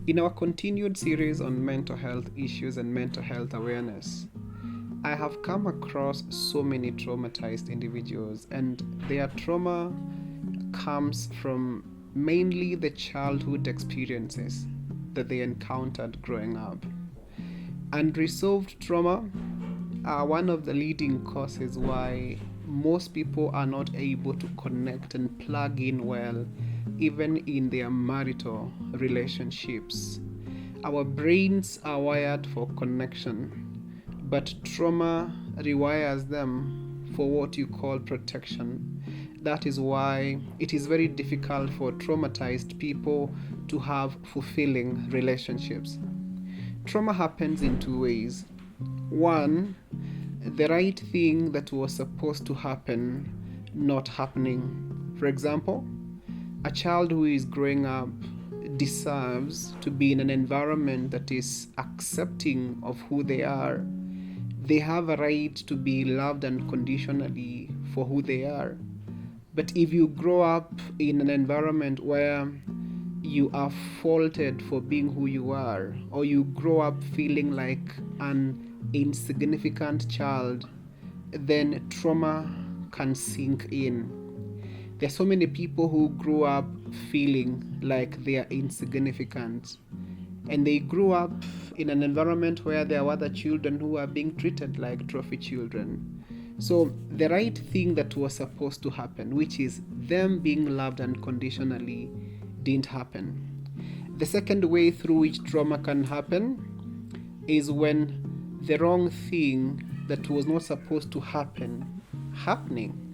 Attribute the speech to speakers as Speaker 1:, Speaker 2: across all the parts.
Speaker 1: In our continued series on mental health issues and mental health awareness, I have come across so many traumatized individuals, and their trauma comes from mainly the childhood experiences that they encountered growing up. Unresolved trauma are one of the leading causes why most people are not able to connect and plug in well, even in their marital relationships. Our brains are wired for connection, but trauma rewires them for what you call protection. That is why it is very difficult for traumatized people to have fulfilling relationships. Trauma happens in two ways. One, the right thing that was supposed to happen not happening. For example, a child who is growing up deserves to be in an environment that is accepting of who they are. They have a right to be loved unconditionally for who they are. But if you grow up in an environment where you are faulted for being who you are, or you grow up feeling like an insignificant child, then trauma can sink in. There's so many people who grew up feeling like they are insignificant, and they grew up in an environment where there are other children who are being treated like trophy children. So the right thing that was supposed to happen, which is them being loved unconditionally, didn't happen. The second way through which trauma can happen is when the wrong thing that was not supposed to happen happening.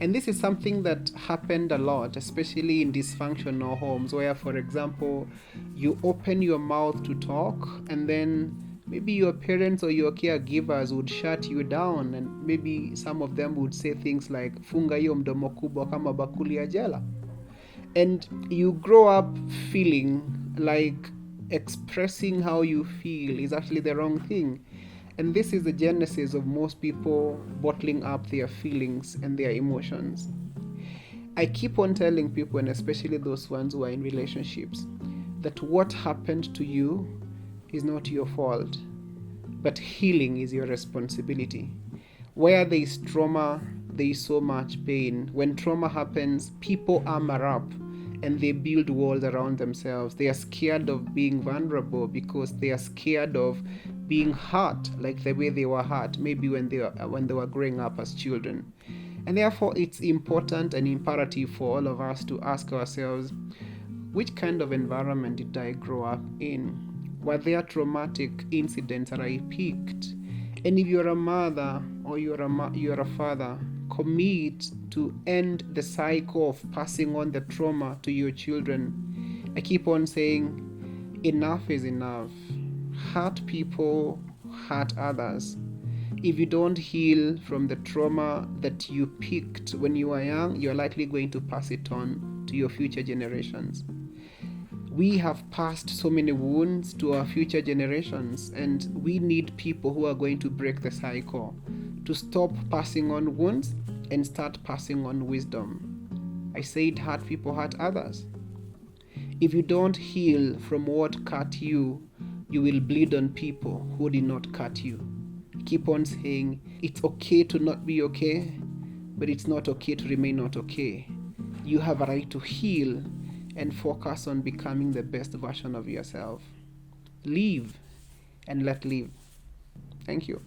Speaker 1: And this is something that happened a lot, especially in dysfunctional homes, where, for example, you open your mouth to talk, and then maybe your parents or your caregivers would shut you down, and maybe some of them would say things like funga hiyo mdomo kubwa kama bakuli ya jela. And you grow up feeling like expressing how you feel is actually the wrong thing. And this is the genesis of most people bottling up their feelings and their emotions. I keep on telling people, and especially those ones who are in relationships, that what happened to you is not your fault, but healing is your responsibility. Where there is trauma, there is so much pain. When trauma happens, people armor up and they build walls around themselves. They are scared of being vulnerable because they are scared of being hurt like the way they were hurt maybe when they were growing up as children. And therefore it's important and imperative for all of us to ask ourselves, which kind of environment did I grow up in? Were there traumatic incidents that I picked? And if you're a mother or you're a father, commit to end the cycle of passing on the trauma to your children. I keep on saying, enough is enough. Hurt people, hurt others. If you don't heal from the trauma that you picked when you were young, you're likely going to pass it on to your future generations. We have passed so many wounds to our future generations, and we need people who are going to break the cycle, to stop passing on wounds and start passing on wisdom. I said hurt people hurt others. If you don't heal from what cut you, you will bleed on people who did not cut you. Keep on saying it's okay to not be okay, but it's not okay to remain not okay. You have a right to heal and focus on becoming the best version of yourself. Live and let live. Thank you.